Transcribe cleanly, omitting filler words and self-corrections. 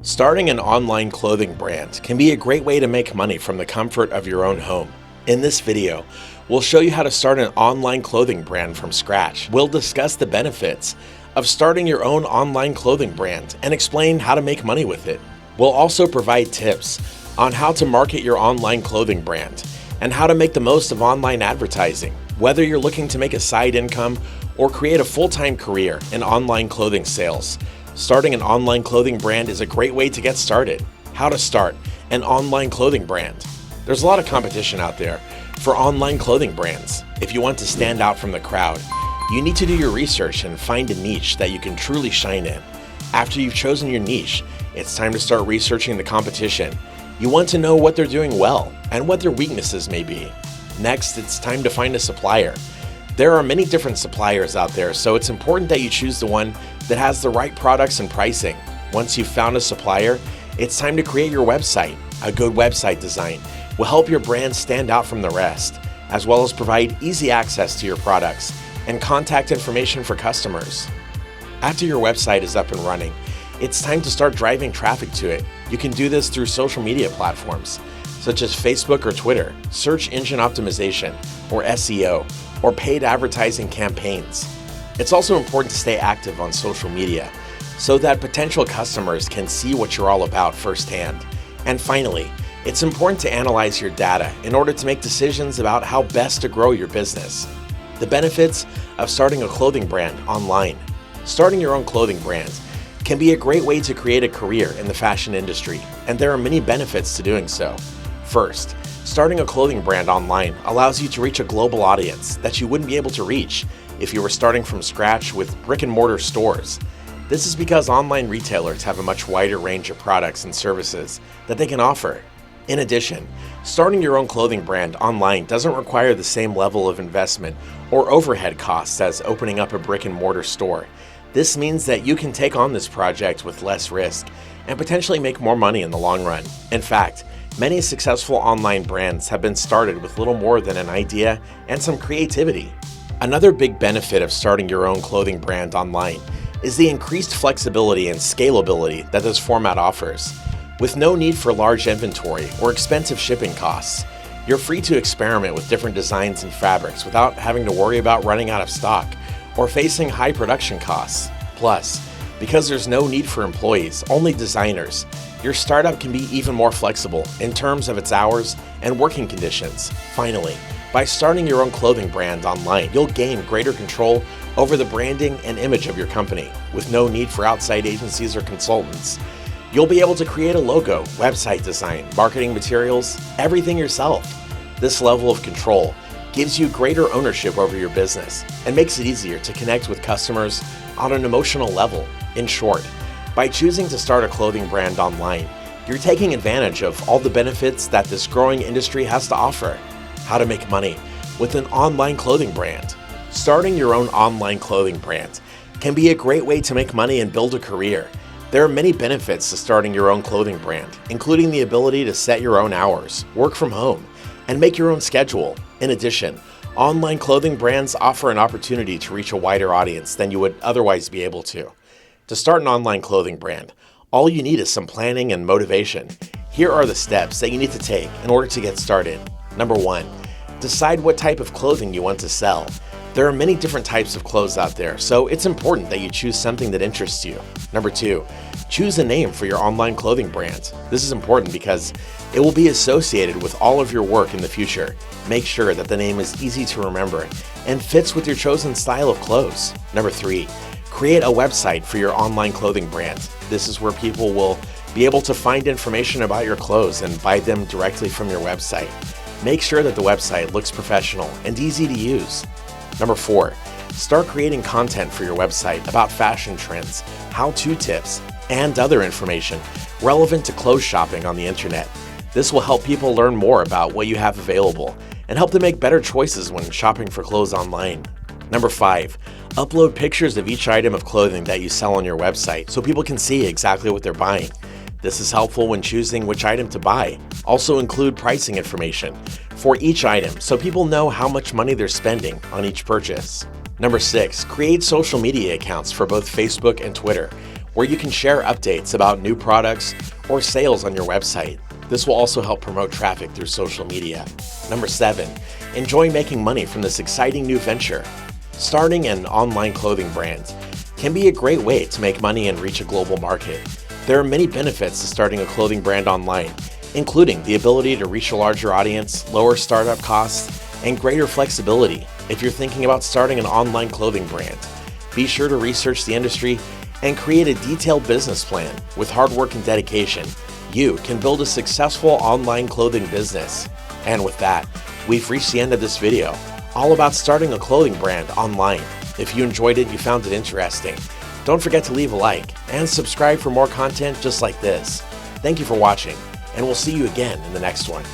Starting an online clothing brand can be a great way to make money from the comfort of your own home. In this video, we'll show you how to start an online clothing brand from scratch. We'll discuss the benefits of starting your own online clothing brand and explain how to make money with it. We'll also provide tips on how to market your online clothing brand and how to make the most of online advertising, whether you're looking to make a side income or create a full-time career in online clothing sales. Starting an online clothing brand is a great way to get started. How to start an online clothing brand. There's a lot of competition out there for online clothing brands. If you want to stand out from the crowd, you need to do your research and find a niche that you can truly shine in. After you've chosen your niche, it's time to start researching the competition. You want to know what they're doing well and what their weaknesses may be. Next, it's time to find a supplier. There are many different suppliers out there, so it's important that you choose the one that has the right products and pricing. Once you've found a supplier, it's time to create your website. A good website design will help your brand stand out from the rest, as well as provide easy access to your products and contact information for customers. After your website is up and running, it's time to start driving traffic to it. You can do this through social media platforms, such as Facebook or Twitter, search engine optimization, or SEO, or paid advertising campaigns. It's also important to stay active on social media so that potential customers can see what you're all about firsthand. And finally, it's important to analyze your data in order to make decisions about how best to grow your business. The benefits of starting a clothing brand online. Starting your own clothing brand can be a great way to create a career in the fashion industry, and there are many benefits to doing so. First, starting a clothing brand online allows you to reach a global audience that you wouldn't be able to reach if you were starting from scratch with brick-and-mortar stores. This is because online retailers have a much wider range of products and services that they can offer. In addition, starting your own clothing brand online doesn't require the same level of investment or overhead costs as opening up a brick-and-mortar store. This means that you can take on this project with less risk and potentially make more money in the long run. In fact, many successful online brands have been started with little more than an idea and some creativity. Another big benefit of starting your own clothing brand online is the increased flexibility and scalability that this format offers. With no need for large inventory or expensive shipping costs, you're free to experiment with different designs and fabrics without having to worry about running out of stock or facing high production costs. Plus, because there's no need for employees, only designers, your startup can be even more flexible in terms of its hours and working conditions. Finally, by starting your own clothing brand online, you'll gain greater control over the branding and image of your company with no need for outside agencies or consultants. You'll be able to create a logo, website design, marketing materials, everything yourself. This level of control gives you greater ownership over your business and makes it easier to connect with customers on an emotional level. In short, by choosing to start a clothing brand online, you're taking advantage of all the benefits that this growing industry has to offer. How to make money with an online clothing brand. Starting your own online clothing brand can be a great way to make money and build a career. There are many benefits to starting your own clothing brand, including the ability to set your own hours, work from home, and make your own schedule. In addition, online clothing brands offer an opportunity to reach a wider audience than you would otherwise be able to. To start an online clothing brand, all you need is some planning and motivation. Here are the steps that you need to take in order to get started. Number 1, decide what type of clothing you want to sell. There are many different types of clothes out there, so it's important that you choose something that interests you. Number 2, choose a name for your online clothing brand. This is important because it will be associated with all of your work in the future. Make sure that the name is easy to remember and fits with your chosen style of clothes. Number 3, create a website for your online clothing brand. This is where people will be able to find information about your clothes and buy them directly from your website. Make sure that the website looks professional and easy to use. Number 4, start creating content for your website about fashion trends, how-to tips, and other information relevant to clothes shopping on the internet. This will help people learn more about what you have available and help them make better choices when shopping for clothes online. Number 5, upload pictures of each item of clothing that you sell on your website so people can see exactly what they're buying. This is helpful when choosing which item to buy. Also include pricing information for each item so people know how much money they're spending on each purchase. Number 6, create social media accounts for both Facebook and Twitter, where you can share updates about new products or sales on your website. This will also help promote traffic through social media. Number 7, enjoy making money from this exciting new venture. Starting an online clothing brand can be a great way to make money and reach a global market. There are many benefits to starting a clothing brand online, including the ability to reach a larger audience, lower startup costs, and greater flexibility. If you're thinking about starting an online clothing brand, be sure to research the industry and create a detailed business plan. With hard work and dedication, you can build a successful online clothing business. And with that, we've reached the end of this video, all about starting a clothing brand online. If you enjoyed it and you found it interesting, don't forget to leave a like and subscribe for more content just like this. Thank you for watching, and we'll see you again in the next one.